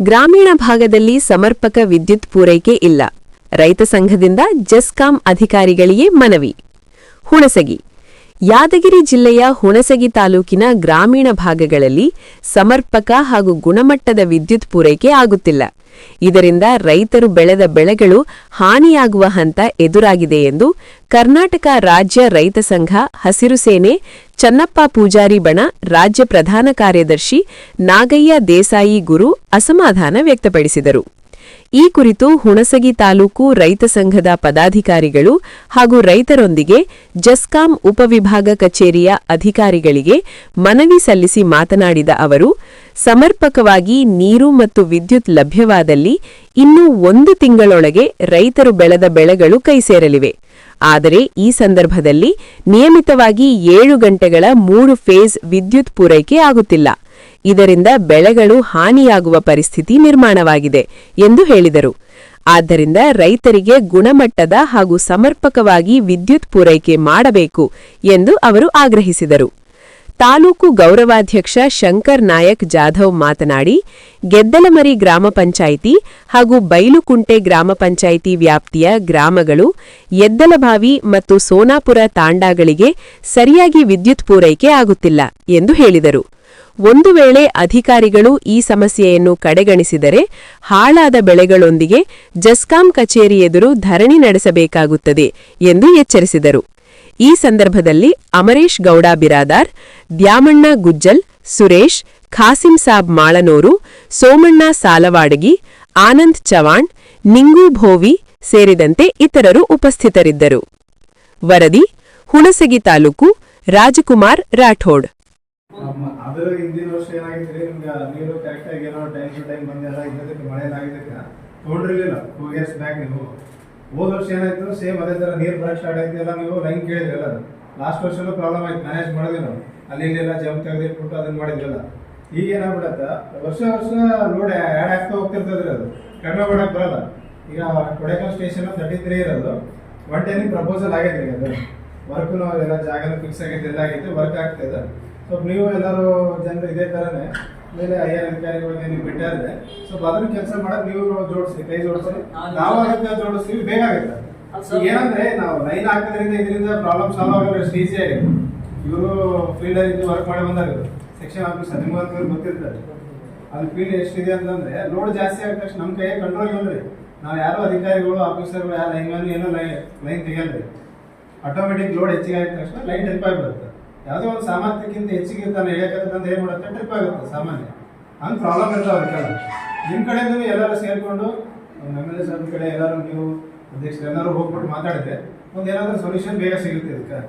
ಗ್ರಾಮೀಣ ಭಾಗದಲ್ಲಿ ಸಮರ್ಪಕ ವಿದ್ಯುತ್ ಪೂರೈಕೆ ಇಲ್ಲ. ರೈತ ಸಂಘದಿಂದ ಜೆಸ್ಕಾಂ ಅಧಿಕಾರಿಗಳಿಗೆ ಮನವಿ. ಹುಣಸಗಿ ಯಾದಗಿರಿ ಜಿಲ್ಲೆಯ ಹುಣಸಗಿ ತಾಲೂಕಿನ ಗ್ರಾಮೀಣ ಭಾಗಗಳಲ್ಲಿ ಸಮರ್ಪಕ ಹಾಗೂ ಗುಣಮಟ್ಟದ ವಿದ್ಯುತ್ ಪೂರೈಕೆ ಆಗುತ್ತಿಲ್ಲ. ಇದರಿಂದ ರೈತರು ಬೆಳೆದ ಬೆಳೆಗಳು ಹಾನಿಯಾಗುವ ಹಂತ ಎದುರಾಗಿದೆ ಎಂದು ಕರ್ನಾಟಕ ರಾಜ್ಯ ರೈತ ಸಂಘ ಹಸಿರು ಸೇನೆ ಚನ್ನಪ್ಪ ಪೂಜಾರಿ ಬಣ ರಾಜ್ಯ ಪ್ರಧಾನ ಕಾರ್ಯದರ್ಶಿ ನಾಗಯ್ಯ ದೇಸಾಯಿ ಗುರು ಅಸಮಾಧಾನ ವ್ಯಕ್ತಪಡಿಸಿದರು. ಈ ಕುರಿತು ಹುಣಸಗಿ ತಾಲೂಕು ರೈತ ಸಂಘದ ಪದಾಧಿಕಾರಿಗಳು ಹಾಗೂ ರೈತರೊಂದಿಗೆ ಜೆಸ್ಕಾಂ ಉಪವಿಭಾಗ ಕಚೇರಿಯ ಅಧಿಕಾರಿಗಳಿಗೆ ಮನವಿ ಸಲ್ಲಿಸಿ ಮಾತನಾಡಿದ ಅವರು, ಸಮರ್ಪಕವಾಗಿ ನೀರು ಮತ್ತು ವಿದ್ಯುತ್ ಲಭ್ಯವಾದಲ್ಲಿ ಇನ್ನೂ 1 ತಿಂಗಳೊಳಗೆ ರೈತರು ಬೆಳೆದ ಬೆಳೆಗಳು ಕೈಸೇರಲಿವೆ. ಆದರೆ ಈ ಸಂದರ್ಭದಲ್ಲಿ ನಿಯಮಿತವಾಗಿ 7 ಗಂಟೆಗಳ 3 ಫೇಸ್ ವಿದ್ಯುತ್ ಪೂರೈಕೆ ಆಗುತ್ತಿಲ್ಲ. ಇದರಿಂದ ಬೆಳೆಗಳು ಹಾನಿಯಾಗುವ ಪರಿಸ್ಥಿತಿ ನಿರ್ಮಾಣವಾಗಿದೆ ಎಂದು ಹೇಳಿದರು. ಆದ್ದರಿಂದ ರೈತರಿಗೆ ಗುಣಮಟ್ಟದ ಹಾಗೂ ಸಮರ್ಪಕವಾಗಿ ವಿದ್ಯುತ್ ಪೂರೈಕೆ ಮಾಡಬೇಕು ಎಂದು ಅವರು ಆಗ್ರಹಿಸಿದರು. ತಾಲೂಕು ಗೌರವಾಧ್ಯಕ್ಷ ಶಂಕರ್ ನಾಯಕ್ ಜಾಧವ್ ಮಾತನಾಡಿ, ಗೆದ್ದಲಮರಿ ಗ್ರಾಮ ಪಂಚಾಯಿತಿ ಹಾಗೂ ಬೈಲುಕುಂಟೆ ಗ್ರಾಮ ಪಂಚಾಯಿತಿ ವ್ಯಾಪ್ತಿಯ ಗ್ರಾಮಗಳು ಎದ್ದಲಬಾವಿ ಮತ್ತು ಸೋನಾಪುರ ತಾಂಡಾಗಳಿಗೆ ಸರಿಯಾಗಿ ವಿದ್ಯುತ್ ಪೂರೈಕೆ ಆಗುತ್ತಿಲ್ಲ ಎಂದು ಹೇಳಿದರು. ಒಂದು ವೇಳೆ ಅಧಿಕಾರಿಗಳು ಈ ಸಮಸ್ಯೆಯನ್ನು ಕಡೆಗಣಿಸಿದರೆ ಹಾಳಾದ ಬೆಳೆಗಳೊಂದಿಗೆ ಜೆಸ್ಕಾಂ ಕಚೇರಿ ಎದುರು ಧರಣಿ ನಡೆಸಬೇಕಾಗುತ್ತದೆ ಎಂದು ಎಚ್ಚರಿಸಿದರು. ಈ ಸಂದರ್ಭದಲ್ಲಿ ಅಮರೇಶ್ ಗೌಡ ಬಿರಾದಾರ್, ದ್ಯಾಮಣ್ಣ ಗುಜ್ಜಲ್, ಸುರೇಶ್, ಖಾಸಿಂ ಸಾಬ್ ಮಾಳನೂರು, ಸೋಮಣ್ಣ ಸಾಲವಾಡಗಿ, ಆನಂದ್ ಚವಾಣ್, ನಿಂಗು ಭೋವಿ ಸೇರಿದಂತೆ ಇತರರು ಉಪಸ್ಥಿತರಿದ್ದರು. ವರದಿ ಹುಣಸಗಿ ತಾಲೂಕು ರಾಜಕುಮಾರ್ ರಾಠೋಡ್. ಅದು ಹಿಂದಿನ ವರ್ಷ ಏನಾಗಿದ್ರೆ ನಿಮ್ಗೆ ನೀರು ಕರೆಕ್ಟ್ ಆಗಿ ಏನೋ ಟೈಮ್ ಟು ಟೈಮ್ ಬಂದೆಲ್ಲ ಇದಕ್ಕೆ ಮಳೆ ಆಗಿದ್ದಕ್ಕೆ ತೊಗೊಂಡಿರ್ಲಿಲ್ಲ 2 ಇಯರ್ಸ್ ಬ್ಯಾಕ್. ನೀವು ಹೋದ ವರ್ಷ ಏನಾಯ್ತು ಸೇಮ್ ಅದೇ ತರ ನೀರು ಬರಕ್ ಸ್ಟಾರ್ಟ್ ಆಯ್ತು, ಎಲ್ಲ ನೀವು ಲೈನ್ ಕೇಳಿದ್ರಲ್ಲ. ಲಾಸ್ಟ್ ವರ್ಷನೂ ಪ್ರಾಬ್ಲಮ್ ಆಯ್ತು, ಮ್ಯಾನೇಜ್ ಮಾಡಿದ್ವಿ ನಾವು. ಅಲ್ಲಿ ಇಲ್ಲೆಲ್ಲ ಜಂಪ್ ತೆಗೆದಿಟ್ಬಿಟ್ಟು ಅದನ್ನ ಮಾಡಿದ್ವಲ್ಲ. ಈಗ ಏನಾಗ್ಬಿಡತ್ತ ವರ್ಷ ಲೋಡ್ ಆ್ಯಡ್ ಆಗ್ತಾ ಹೋಗ್ತಿರ್ತದ್ರಿ, ಅದು ಕಡಿಮೆ ಮಾಡಕ್ ಬರಲ್ಲ. ಈಗ ಕೊಡೇಕಲ್ ಸ್ಟೇಷನ್ 33 ಇರೋದು 110 ಪ್ರಪೋಸಲ್ ಆಗೈತೆ. ಅದು ವರ್ಕ್ ಎಲ್ಲ ಜಾಗನೂ ಫಿಕ್ಸ್ ಆಗೈತೆ, ಎಲ್ಲ ಆಗೈತೆ, ವರ್ಕ್ ಆಗ್ತಿದೆ. ಸ್ವಲ್ಪ ನೀವು ಎಲ್ಲರೂ ಜನರು ಇದೇ ತರನೇ ಮೇಲೆ ಐಆರ್ ಅಧಿಕಾರಿಗಳಿಗೆ ನೀವು ಬಿಟ್ಟಾದ್ರೆ ಸ್ವಲ್ಪ ಅದನ್ನ ಕೆಲಸ ಮಾಡಕ್ ನೀವು ಜೋಡಿಸಿ, ಕೈ ಜೋಡಿಸಿ, ನಾವು ಅದಕ್ಕೆ ಜೋಡಿಸ್ತೀವಿ, ಬೇಗ ಆಗುತ್ತೆ. ಏನಂದ್ರೆ ನಾವು ಲೈನ್ ಹಾಕೋದ್ರಿಂದ ಇದರಿಂದ ಪ್ರಾಬ್ಲಮ್ ಸಾಲ್ವ್ ಆಗಲ್ಲ, ಅಷ್ಟು ಈಸಿ ಆಗಿದೆ. ಇವರು ಫೀಲ್ಡ್ ಅಲ್ಲಿ ವರ್ಕ್ ಮಾಡಿ ಬಂದಾಗ ಸೆಕ್ಷನ್ ಆಫೀಸರ್ ನಿಮ್ಗೆ ಗೊತ್ತಿರ್ತಾರೆ ಅಲ್ಲಿ ಫೀಲ್ಡ್ ಎಷ್ಟಿದೆ ಅಂತಂದ್ರೆ ಲೋಡ್ ಜಾಸ್ತಿ ಆದ ತಕ್ಷಣ ನಮ್ಮ ಕೈ ಕಂಟ್ರೋಲ್ ಇಲ್ಲರಿ. ನಾವು ಯಾರು ಅಧಿಕಾರಿಗಳು ಆಫೀಸರ್ಗಳು ಯಾರು ಲೈನ್ ಮ್ಯಾನ್ ಏನೋ ಲೈನ್ ತೆಗಿಯಲ್ರಿ. ಆಟೋಮೆಟಿಕ್ ಲೋಡ್ ಹೆಚ್ಚಿಗೆ ಆದ ತಕ್ಷಣ ಲೈನ್ ಟ್ರಿಪ್ ಆಗಿಬಿಡುತ್ತೆ. ಯಾವುದೋ ಒಂದು ಸಾಮರ್ಥ್ಯಕ್ಕಿಂತ ಹೆಚ್ಚಿಗೆ ತಾನು ಹೇಳಕತ್ತಂತ ಏನ್ ಮಾಡುತ್ತೆ, ಟ್ರಿಪ್ ಆಗುತ್ತೆ ಸಾಮಾನ್ಯ. ಹಂಗೆ ಪ್ರಾಬ್ಲಮ್ ಇರ್ತಾವ ಅದಕ್ಕೆಲ್ಲ. ನಿಮ್ಮ ಕಡೆಯಿಂದ ಎಲ್ಲರೂ ಸೇರ್ಕೊಂಡು MLA ಸಾಹೇಬ್ರ ಕಡೆ ಎಲ್ಲರೂ ನೀವು ಅಧ್ಯಕ್ಷರು ಎಲ್ಲರೂ ಹೋಗ್ಬಿಟ್ಟು ಮಾತಾಡಿದ್ರೆ ಒಂದು ಏನಾದರೂ ಸೊಲ್ಯೂಷನ್ ಬೇಗ ಸಿಗುತ್ತೆ ಇದಕ್ಕೆ.